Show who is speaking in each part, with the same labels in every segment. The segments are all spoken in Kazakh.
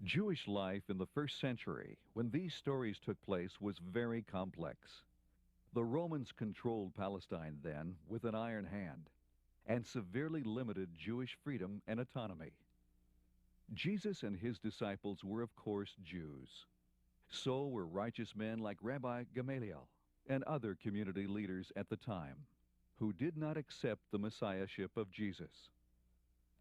Speaker 1: Jewish life in the first century, when these stories took place, was very complex. The Romans controlled Palestine then with an iron hand and severely limited Jewish freedom and autonomy. Jesus and his disciples were, of course, Jews. So were righteous men like Rabbi Gamaliel and other community leaders at the time, who did not accept the messiahship of Jesus.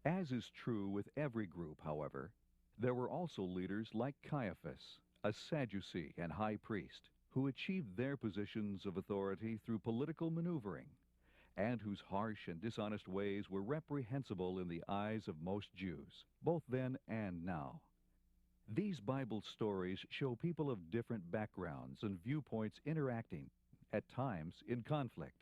Speaker 1: As is true with every group, however, there were also leaders like Caiaphas, a Sadducee and high priest, who achieved their positions of authority through political maneuvering, and whose harsh and dishonest ways were reprehensible in the eyes of most Jews, both then and now. These Bible stories show people of different backgrounds and viewpoints interacting, at times in conflict.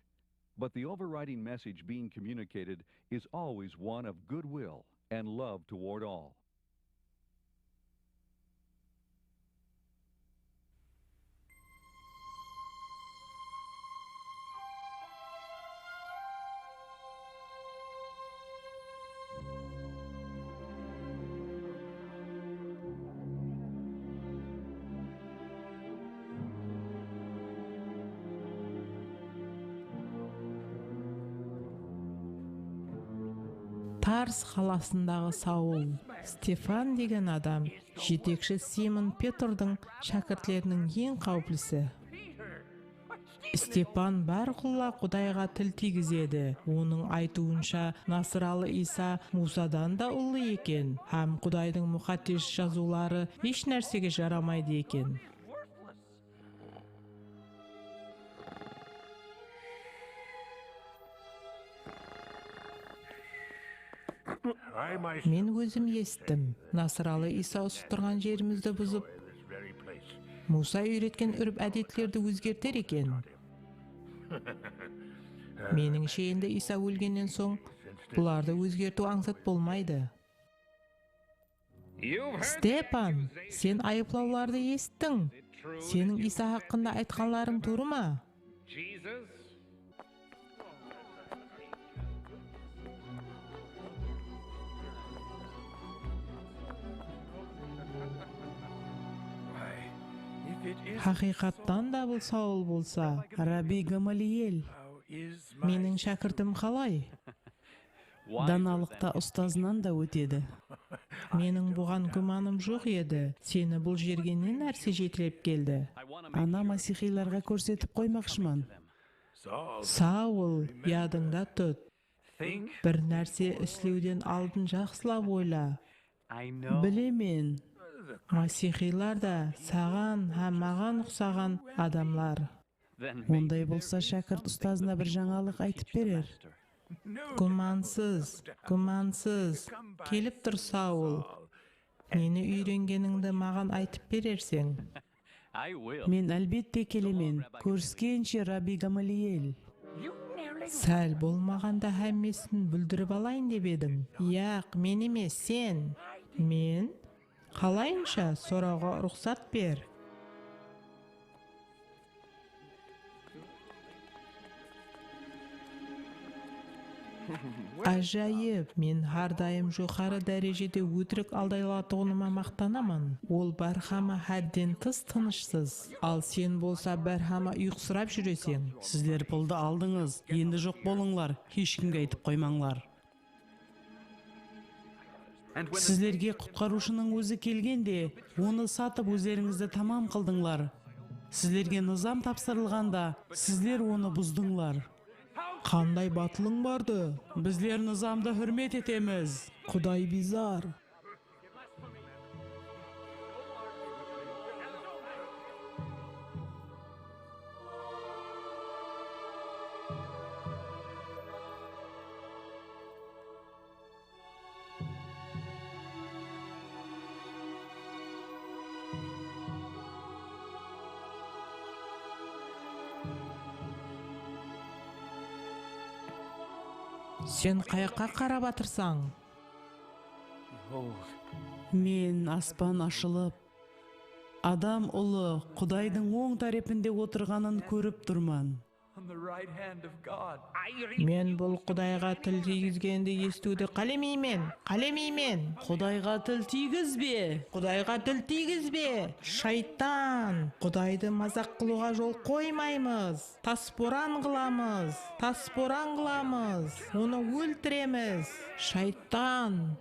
Speaker 1: But the overriding message being communicated is always one of goodwill and love toward all.
Speaker 2: Тарс қаласындағы Саул, Стефан деген адам, жетекші Симон Петрдің шәкіртлерінің ең қауіптісі. Степан бәрқұлла Құдайға тіл тигізеді. Оның айтуынша Насыралы Иса Мусадан да ұлы екен, һәм Құдайдың мұқаттеш жазулары еш нәрсеге жарамайды екен. Мен өзім естім. Насыралы Иса ұстырған жерімізді бұзып, Муса үйреткен үріп әдетлерді өзгертер екен. Меніңше енді Иса өлгеннен соң бұларды өзгерту аңсат болмайды. Степан, сен айыплауларды естің. Сенің Иса хақында айтқанларың туры ма? Хақиқаттан да бұл Саул болса, Раби Гамалиел, менің шәкіртім қалай?
Speaker 3: Даналықта ұстазынан да өтеді.
Speaker 2: Менің бұған күмәнім жоқ еді. Сені бұл жерге не нәрсе жетелеп келді?
Speaker 3: Ана масихиларға көрсетіп қоймақшыман.
Speaker 2: Саул, ядыңда тұт. Бір нәрсе істеуден алдын жақсылап ойла.
Speaker 3: Білемен.
Speaker 2: Масихилар да саған һәм маған ұқсаған адамлар.
Speaker 3: Ондай болса шәкірт ұстазына бір жаңалық айтып берер.
Speaker 2: Күмәнсіз, күмәнсіз. Келіп тұр Саул. Нені үйренгеніңді маған айтып берерсің.
Speaker 3: Мен әлбетте келемен. Көріскенше Раби Гамалиел.
Speaker 2: Сәл болмағанда һәммесін бүлдіріп алайын деп едің. Яқ, мен емес, сен. Мен? Қалайынша сұрауға рұқсат бер. Ажайып, мен әрдайым жоғары дәрежеде өтірік алдайлатуыма мақтанамын. Ол бәрхама хәдден тыс тынышсыз. Ал сен болса бәрхама ұйқысырап жүресің.
Speaker 3: Сіздер пұлды алдыңыз, енді жоқ болыңлар, ешкімге айтып қоймаңлар. Сіздерге құтқарушының өзі келгенде, оны сатып өздеріңізді тамам қылдыңлар. Сіздерге низам тапсырылғанда, сіздер оны бұздыңлар.
Speaker 2: Қандай батылың барды?
Speaker 3: Біздер низамды хүрмет етеміз.
Speaker 2: Құдай бизар. Сен қайыққа қарап атырсаң?
Speaker 3: Мен аспан ашылып, адам ұлы Құдайдың оң тарапында отырғанын көріп тұрман.
Speaker 2: Мен бұл Құдайға тіл тигізгенді естуді қалемеймен.
Speaker 3: Құдайға тіл тигізбе.
Speaker 2: Құдайға тіл тигізбе. Шайтан. Құдайды мазақ қылуға жол қоймаймыз. Таспоран қыламыз. Оны өлтіреміз. Шайтан.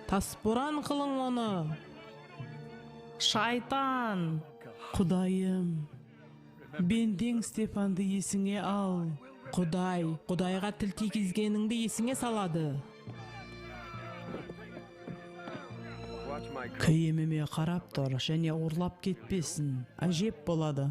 Speaker 2: Таспоран қылың оны.
Speaker 3: Шайтан. Құдайым, бендең Степанды есіңе ал.
Speaker 2: Құдайға тіл тигізгеніңді есіңе салады.
Speaker 3: Киіміме қарап тұр, және ұрлап кетпесін. Әжеп болады.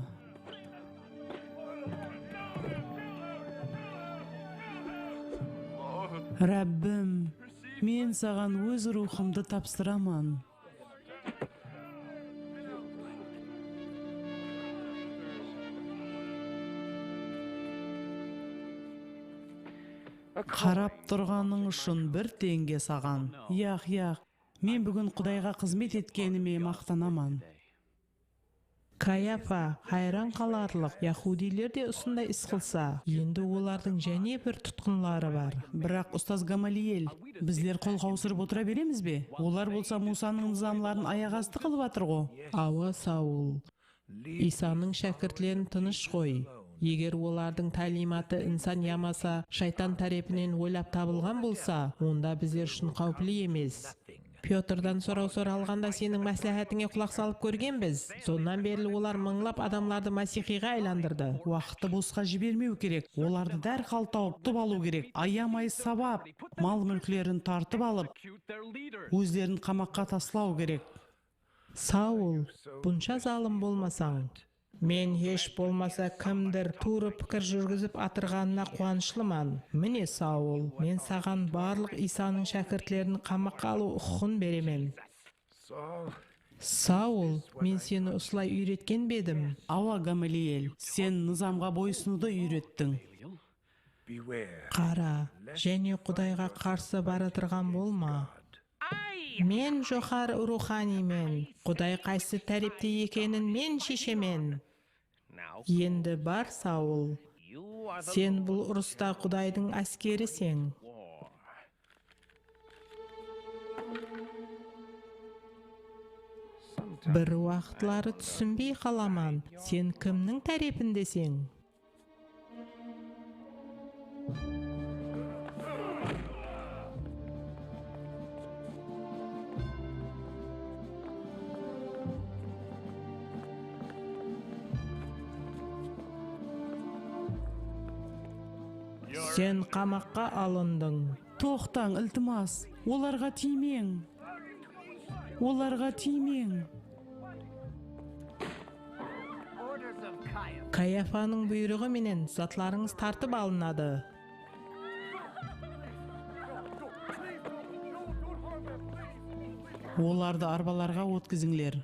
Speaker 3: Рәббім, мен саған өз рухымды тапсыраман. Қарап тұрғаның үшін 1 теңге саған. Яқ, мен бүгін Құдайға қызмет еткеніме мақтанаман.
Speaker 2: Каяфа, хайран қаларлық. Яхудилер де осындай іс қылса, енді олардың және бір тұтқынлары бар.
Speaker 3: Бірақ ұстаз Гамалиел, біздер қол қаусырып отыра береміз бе? Олар болса Мусаның низамларын аяқ асты қылып атыр ғой.
Speaker 2: Ауа, Саул. Исаның шәкіртлерін тыныш қой. Егер олардың тәлиматы инсан ямаса, шайтан тарапынан ойлап табылған болса, онда біздер үшін қауіплі емес. Петрдан сұрау алғанда сенің мәслихатыңа құлақ салып көргенбіз. Сонан бері олар мыңлап адамларды Масихиға айландырды.
Speaker 3: Уақытты босқа жібермеу керек. Оларды дәрхал тауып алу керек. Аямай сабап, мал мүлкілерін тартып алып, өздерін қамаққа таслау керек.
Speaker 2: Саул, бұнша залым болмасаң. Мен еш болмаса кімдір туры пікір жүргізіп атырғанына қуанышлыман. Міне Саул, мен саған барлық Исаның шәкіртлерін қамаққа алу құқын беремін. Саул, мен сені осылай үйреткен бедім.
Speaker 3: Ауа, Гамалиел, сен низамға бойсынуды үйреттің.
Speaker 2: Қара, және Құдайға қарсы баратырған болма. Мен жоғар руханимен, Құдай қайсы тәріпте екенін мен шешемен. Енді бар, Саул. Сен бұл ұрыста Құдайдың әскерісің. Бір уақытлары түсінбей қаламан. Сен кімнің тәрепіндесің? Сен қамаққа алындың.
Speaker 3: Тоқтаң, ілтимас. Оларға тимең.
Speaker 2: Каяфаның бұйрығы менен затларыңыз тартып алынады.
Speaker 3: Оларды арбаларға өткізіңлер.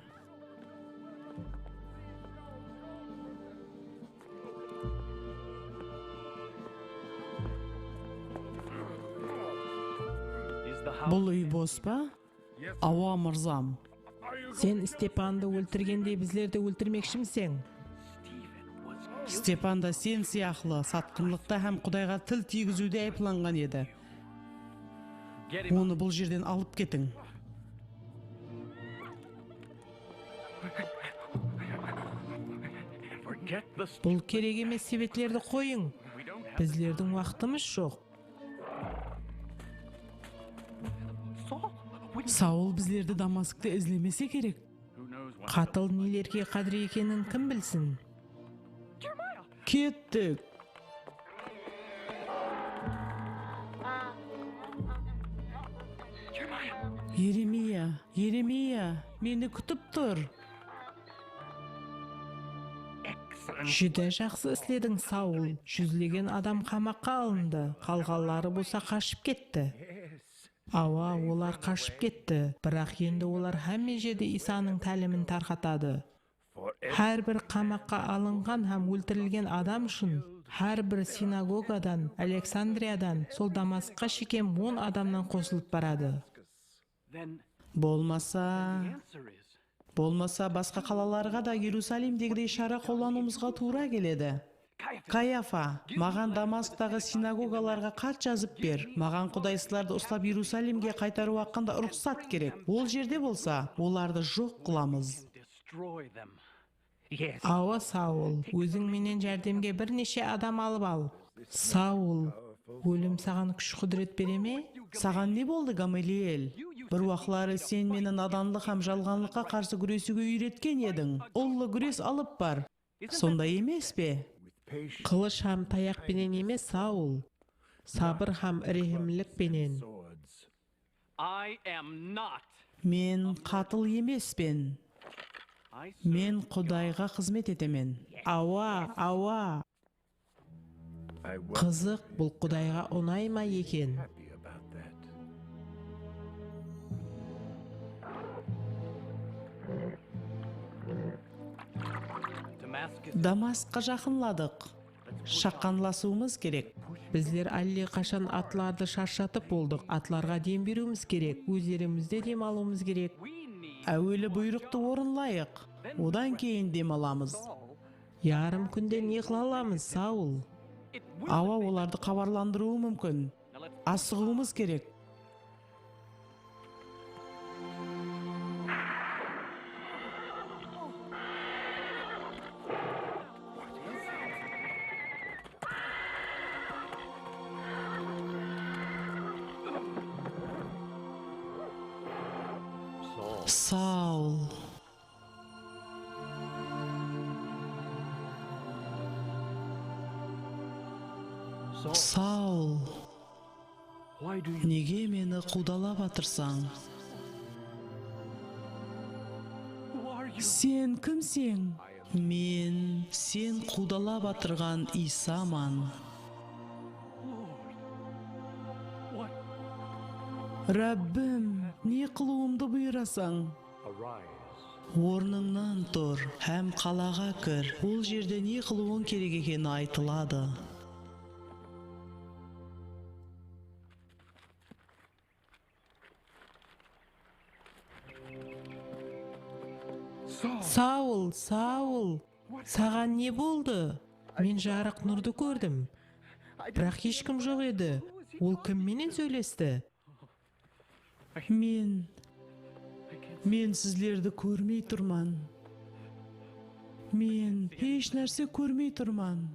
Speaker 3: Бұл үй бос па? Ауа, мырзам.
Speaker 2: Сен Степанды өлтіргенде біздерді өлтірмекшімсің?
Speaker 3: Степан да сен сияқлы сатқынлықта һәм Құдайға тіл тигізуде айыпланған еді. Оны бұл жерден алып кетің.
Speaker 2: Бұл керек емес себетлерді қойың. Біздердің уақытымыз жоқ.
Speaker 3: Саул біздерді Дамаскта ізлемесе керек.
Speaker 2: Қатыл нелерге қадір екенін кім білсін?
Speaker 3: Кеттік. Еремия, мені күтіп тұр.
Speaker 2: Жүдә жақсы істедің, Саул. Жүзлеген адам қамаққа алынды. Қалғалары болса қашып кетті. Ауа, олар қашып кетті. Бірақ енді олар әмме жерде Исаның тәлімін тарқатады. Әр бір қамаққа алынған һәм өлтірілген адам үшін, әр бір синагогадан, Александриядан, сол Дамасқа шекем 10 адамнан қосылып барады.
Speaker 3: Болмаса, Болмаса басқа қалаларға да Иерусалимдегідей шара қолдануымызға тура келеді. Каяфа, маған Дамасктағы синагогаларға хат жазып бер. Маған құдайсыздарды ұстап Иерусалимге қайтару хақында рұқсат керек. Ол жерде болса, оларды жоқ қыламыз.
Speaker 2: Ава, Саул, өзің менен жәрдемге бірнеше адам алып ал. Саул, өлім саған күш құдірет бере ме?
Speaker 3: Саған не болды, Гамалиэл? Бір уақытлары сен мені наданлық һәм жалғанлыққа қарсы күресуге үйреткен едің. Ұлы күрес алып бар. Сондай емес пе?
Speaker 2: Қылыш һәм таяқ пенен емес, Саул. Сабыр һәм рехімлік пенен.
Speaker 3: Мен қатыл емеспен. Мен Құдайға қызмет етемен.
Speaker 2: Ава. Қызық, бұл Құдайға ұнай ма екен?
Speaker 3: Дамаскқа жақынладық. Шаққанласуымыз керек.
Speaker 2: Біздер әлі қашан атларды шаршатып болдық. Атларға дем беруіміз керек. Өздерімізде дем алуымыз керек.
Speaker 3: Әуелі бұйрықты орынлайық. Одан кейін дем аламыз.
Speaker 2: Ярым күнде не қыла аламыз, Саул?
Speaker 3: Ава оларды хабарландыруы мүмкін. Асығуымыз керек. Саул. Саул. Неге мені қудалап атырсаң? Сен кімсің? Мен сен қудалап атырған Исаман. Раббім, не қылуымды бұйырасаң? Орныңнан тұр, һәм қалаға кір. Ол жерде не қылуың керек екені айтылады.
Speaker 2: Саул, саған не болды? Мен жарық нұрды көрдім. Бірақ ешкім жоқ еді. Ол кімменен сөйлесті?
Speaker 3: Мен сіздерді көрмей тұрман. Мен еш нәрсе көрмей тұрман.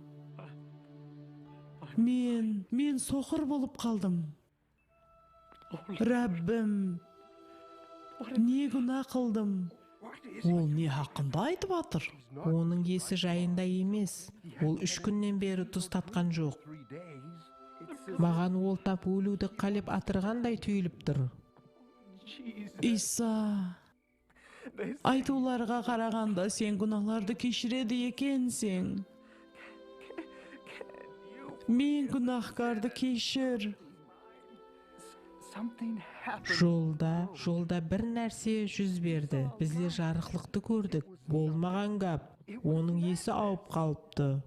Speaker 3: Мен соқыр болып қалдым. Раббім, не күнә қылдым? Ол не хақында айтып атыр?
Speaker 2: Оның есі жайында емес. Ол 3 күннен бері тұз татқан жоқ. Маған ол тап өлуді қалеп атырғандай түйіліп тұр.
Speaker 3: Иса, айтуларға қарағанда сен күнәларды кешіреді екенсің. Мен күнәһкарды кешір.
Speaker 2: Жолда бір нәрсе жүз берді. Біздер жарықлықты көрдік. Болмаған гап. Оның есі ауып қалыпты.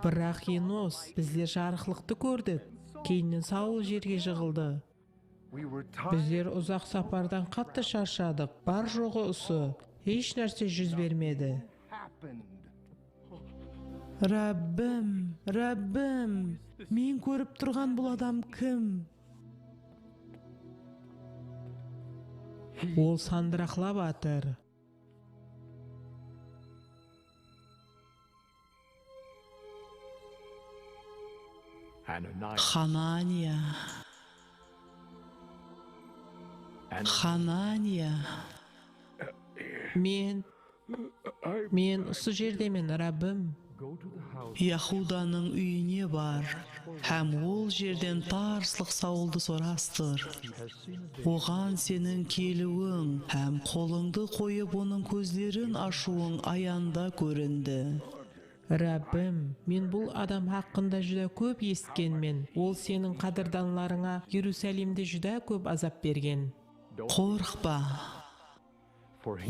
Speaker 2: Бірақ Енос, біздер жарықлықты көрдік. Кейіннен Саул жерге жығылды. Біздер ұзақ сапардан қатты шаршадық. Бар жоғы ұсы. Еш нәрсе жүз бермеді.
Speaker 3: Раббім, мен көріп тұрған бұл адам кім?
Speaker 2: Ол сандырақлап атыр.
Speaker 3: Ханания.
Speaker 2: Мен осы жердемен, Раббым.
Speaker 3: Яхуданың үйіне бар, һәм ол жерден тарсылық Саулды сорастыр. Оған сенің келуің, һәм қолыңды қойып оның көздерін ашуың аяңда көрінді.
Speaker 2: Раббым, мен бұл адам хақында жүдә көп естігенмен. Ол сенің қадырданларыңа Иерусалимде жүдә көп азап берген.
Speaker 3: Қорқпа.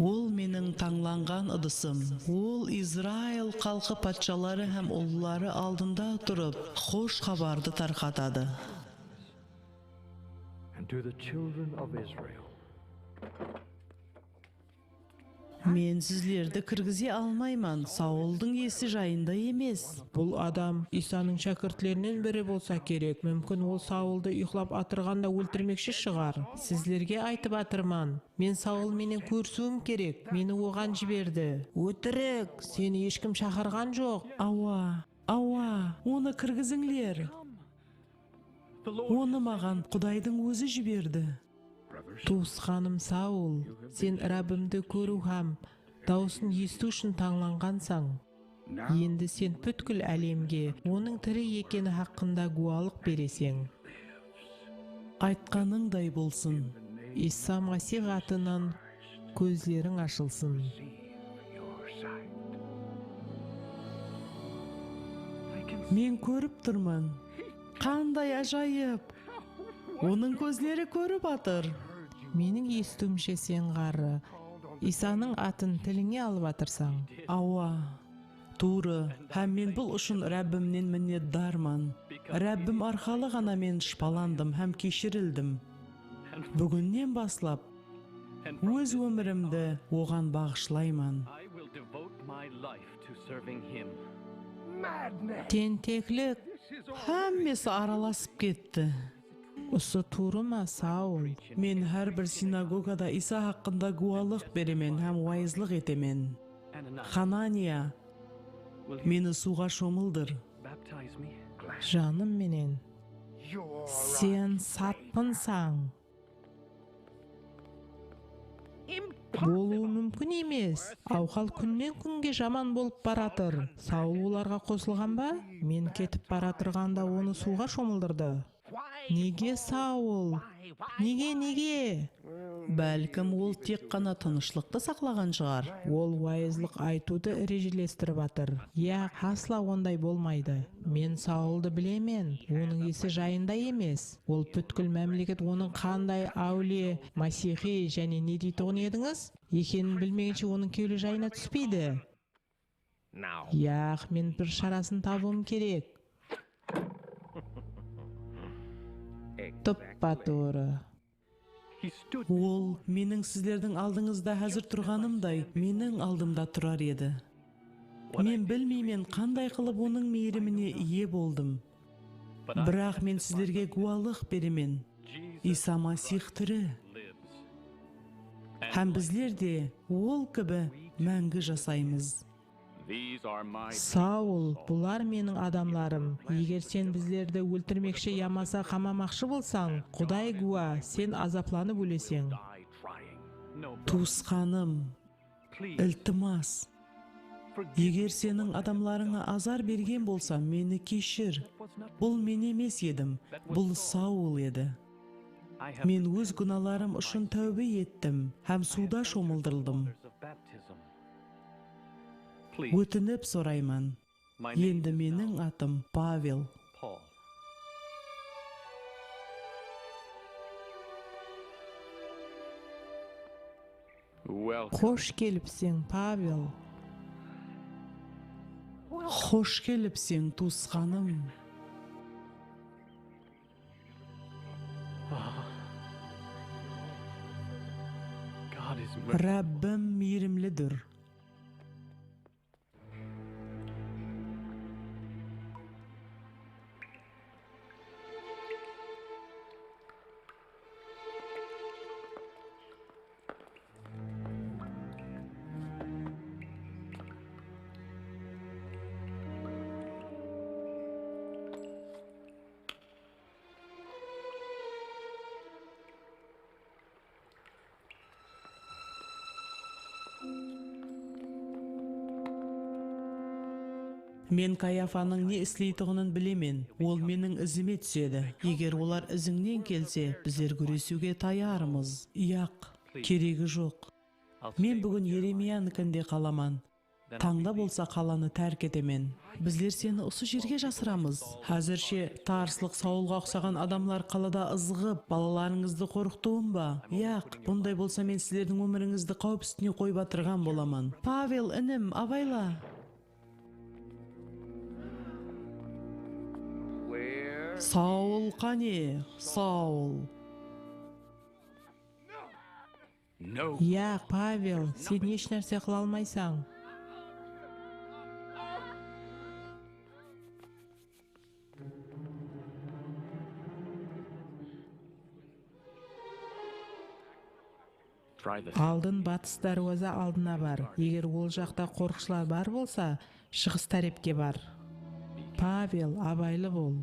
Speaker 3: Ол менің таңланған ыдысым. Ол Израиль халқы патшалары һәм ұлылары алдында тұрып, хош хабарды тарқатады. Мен сізлерді кіргізе алмайман. Саулдың есі жайында емес.
Speaker 2: Бұл адам Исаның шәкіртлерінен бірі болса керек. Мүмкін ол Саулды ұйқылап атырғанда өлтірмекші шығар. Сізлерге айтып атырман. Мен Саул менен көрсуім керек. Мені оған жіберді. Өтірік, сені ешкім шақырған жоқ.
Speaker 3: Ауа, оны кіргізіңлер. Оны маған Құдайдың өзі жіберді.
Speaker 2: Туысқаным Саул, сен Раббымды көру һәм даусын есту үшін таңланғансың. Енді сен бүткіл әлемге оның тірі екені хақында гуалық бересің.
Speaker 3: Айтқаныңдай болсын.
Speaker 2: Иса Масих атынан көздерің ашылсын.
Speaker 3: Мен көріп тұрмын. Қандай ажайып. Оның көздері көріп атыр.
Speaker 2: Менің естуімше сен ғары Исаның атын тіліңе алып атырсаң.
Speaker 3: Ауа, туры, һәм мен бұл үшін Рәббімнен міннетдарман. Рәббім арқалы ғана мен шпаландым һәм кешірілдім. Бүгіннен баслап өз өмірімді оған бағышлайман.
Speaker 2: Тентеклік,
Speaker 3: Хәммесі араласып кетті.
Speaker 2: ұсы туры ма, Саул?
Speaker 3: Мен әрбір синагогада Иса хақында гуалық беремен һәм уайызлық етемен. Ханания, мені суға шомылдыр.
Speaker 2: Жаным менен, сен сатпынсаң. Болуы мүмкін емес. Ауқал күннен күнге жаман болып баратыр. Саул оларға қосылған ба? Мен кетіп баратырғанда оны суға шомылдырды. Неге, Саул? Неге?
Speaker 3: Бәлкім ол тек қана тынышлықты сақлаған шығар.
Speaker 2: Ол уайызлық айтуды ережелестіріп атыр. Асла ондай болмайды. Мен Саулды білемен, оның есі жайында емес. Ол бүткіл мәмлекет оның қандай әулие, масихи және не дейтұғын едіңіз? Екенін білмегенше оның кеулі жайына түспейді. Мен бір шарасын табуым керек. Тұппа-туыры.
Speaker 3: Ол менің сіздердің алдыңызда әзір тұрғанымдай, менің алдымда тұрар еді. Мен білмеймен қандай қылып оның мейіріміне ие болдым. Бірақ мен сіздерге гуалық беремен. Иса Масих тірі. Һәм біздер де ол кібі мәңгі жасаймыз.
Speaker 2: Саул, бұлар менің адамларым. Егер сен біздерді өлтірмекші ямаса қамамақшы болсаң, Құдай гуа, сен азапланып өлесең.
Speaker 3: Туысқаным, ілтимас. Егер сенің адамларыңа азар берген болсам, мені кешір. Бұл мен емес едім, бұл Саул еді. Мен өз күналарым үшін тәубе еттім, һәм суда шомылдырылдым. Өтініп сұрайман. Енді менің атым Павел.
Speaker 2: Қош келіпсің, Павел.
Speaker 3: Хош келіпсің, туысқаным. Рәббім мейірімлідір. Мен Каяфаның не істейтұғынын білемен, ол менің ізіме түседі. Егер олар ізіңнен келсе, біздер күресуге таярмыз. Керегі жоқ. Мен бүгін Еремиянікінде қаламан. Таңда болса қаланы тәрк етемен. Біздер сені осы жерге жасырамыз. Әзірше тарсылық Саулға ұқсаған адамлар қалада ызғып, балаларыңызды қорқытуым ба? Бұндай болса мен сіздердің өміріңізді қауіп үстіне қойып атырған боламын. Павел, інім, абайла. Саул қане, Саул.
Speaker 2: Я, Павел, сен еш нәрсе қыла алмайсың. Алдын батыс даруаза алдына бар. Егер ол жақта қорықшылар бар болса, шығыс тарепке бар. Павел, абайлы бол.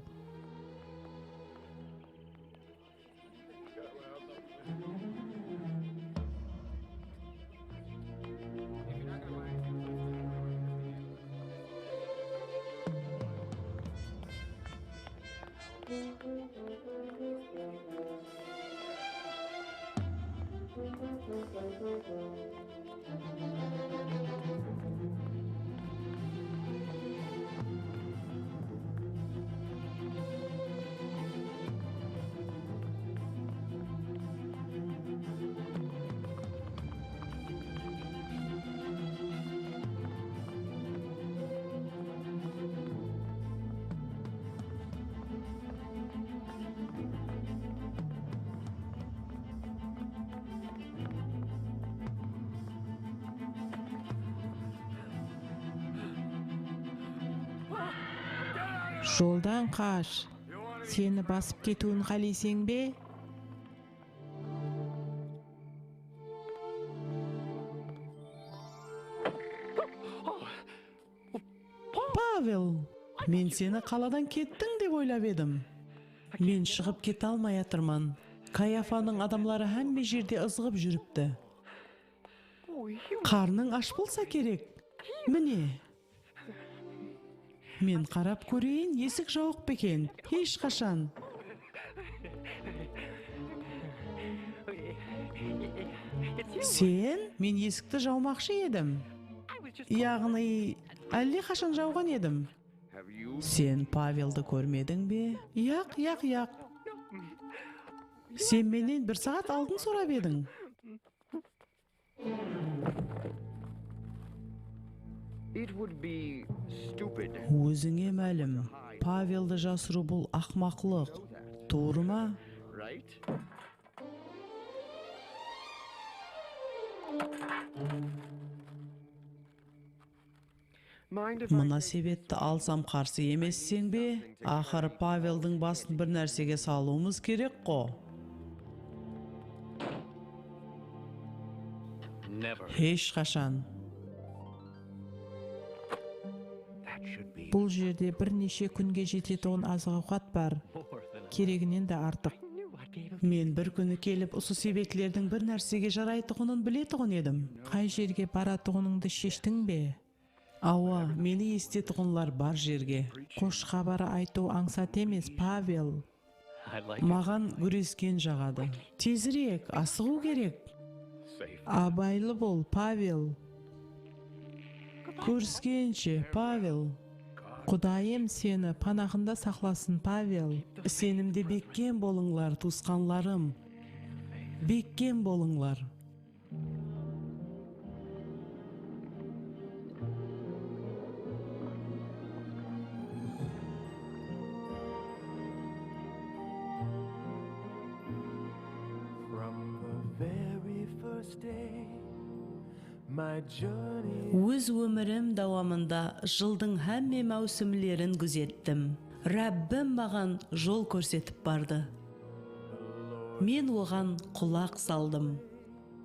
Speaker 2: Жолдан қаш. Сені басып кетуін қалайсың бе?
Speaker 3: Павел, мен сені қаладан кеттің деп ойлап едім. Мен шығып кете алмай атырман. Каяфаның адамлары әмбе жерде ызғып жүріпті. Қарның аш болса керек. Міне. Мен қарап көрейін, есік жауық бекен. Еш қашан. Сен? Мен есікті жаумақшы едім. Яғни, әлде қашан жауған едім. Сен Павелді көрмедің бе? Яқ. Сен менен бір сағат алдын сұрап едің. Өзіңе мәлім, Павелді жасыру бұл ақмақлық. Туыры ма? Мына себетті алсам қарсы емессең бе? Ақыры Павелдің басын бір нәрсеге салуымыз керек қо. Еш қашан.
Speaker 2: Бұл жерде бірнеше күнге жететін азық-ауқат бар. Керегінен де артық.
Speaker 3: Мен бір күні келіп, осы себетлердің бір нәрсеге жарайтығынын білетіғын едім.
Speaker 2: Қай жерге баратығыныңды шештің бе?
Speaker 3: Ауа, мені естетіғынлар бар жерге.
Speaker 2: Қош хабары айту аңсат емес, Павел.
Speaker 3: Маған күрескен жағады. Тезірек, асығу керек.
Speaker 2: Абайлы бол, Павел.
Speaker 3: Көріскенше, Павел.
Speaker 2: Құдайым сені панағында сақласын, Павел.
Speaker 3: Сенімде беккен болыңлар, туысқанларым. Беккен болыңлар. Өз өмірім дауамында жылдың әмме мәусімлерін күзеттім. Рәббім маған жол көрсетіп барды. Мен оған құлақ салдым.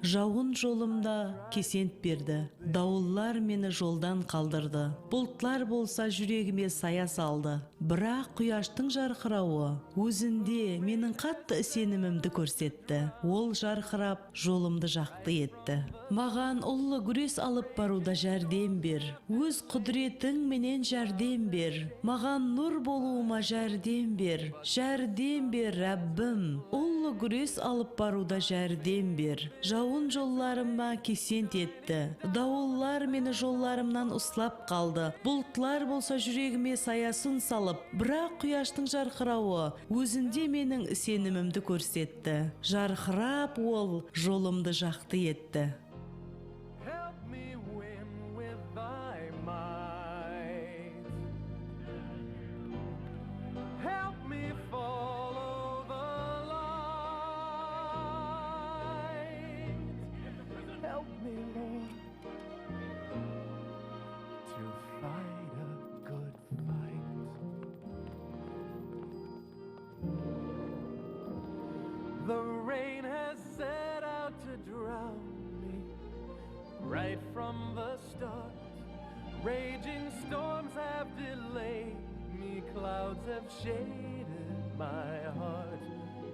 Speaker 3: Жауын жолымда кесент берді. Дауыллар мені жолдан қалдырды. Бұлтлар болса жүрегіме сая салды. Бірақ құяштың жарқырауы өзінде менің қатты сенімімді көрсетті. Ол жарқырап жолымды жақты етті. Маған ұлы күрес алып баруда жәрдем бер. Өз құдіретің менен жәрдем бер. Маған нұр болуыма жәрдем бер. Жәрдем бер, Рәббім. Ұлы күрес алып баруда жәрдем бер. Жауын жолларыма кесент етті. Дауыллар мені жолларымнан ұслап қалды. Бұлтлар болса жүрегіме саясын салып, бірақ құяштың жарқырауы өзінде менің сенімімді көрсетті. Жарқырап ол жолымды жақты етті.
Speaker 4: rain has set out to drown me right from the start. Raging storms have delayed me, clouds have shaded my heart,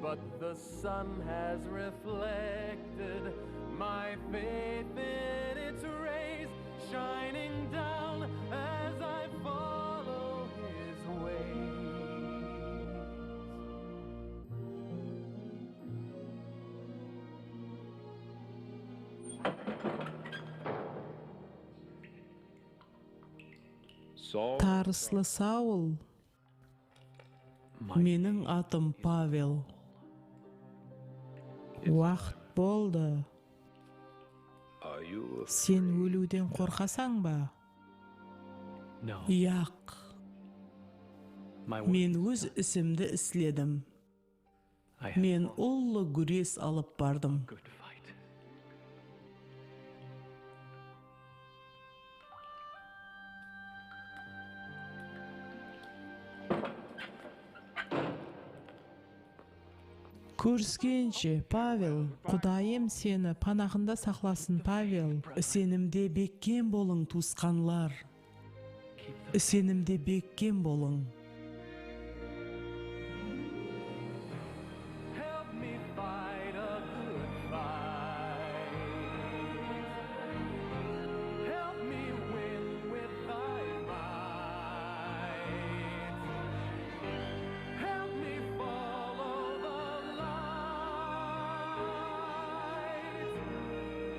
Speaker 4: but the sun has reflected my faith in its rays, shining down as I follow his ways.
Speaker 3: Тарыслы Саул, менің атым Павел. Уақыт болды. Сен өлуден қорқасаң ба? Яқ. Мен өз ісімді істедім. Мен ұлы күрес алып бардым. Көріскенше, Павел, Құдайым сені панағында сақласын, Павел. Сенімде беккен болың, туысқанлар. Сенімде беккен болың.
Speaker 4: Help me fight a good fight. Help me win with thy might. Help me follow the light.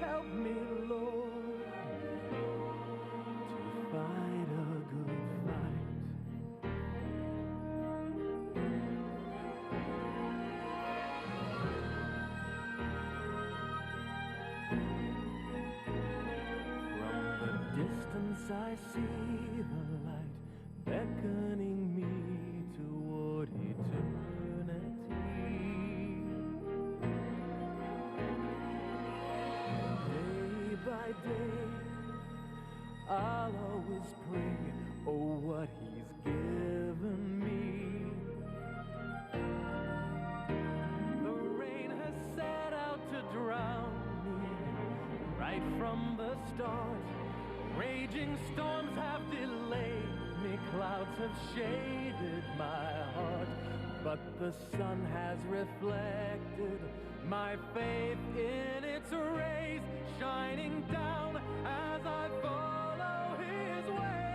Speaker 4: Help me, Lord, to fight a good fight. From the distance I see the light beckoning me toward eternity. Day by day, I'll always pray, oh, what he's given me. The rain has set out to drown me right from the start. Raging storms have delayed me, clouds have shaded my heart, but the sun has reflected my faith in its rays, shining down as I follow his way.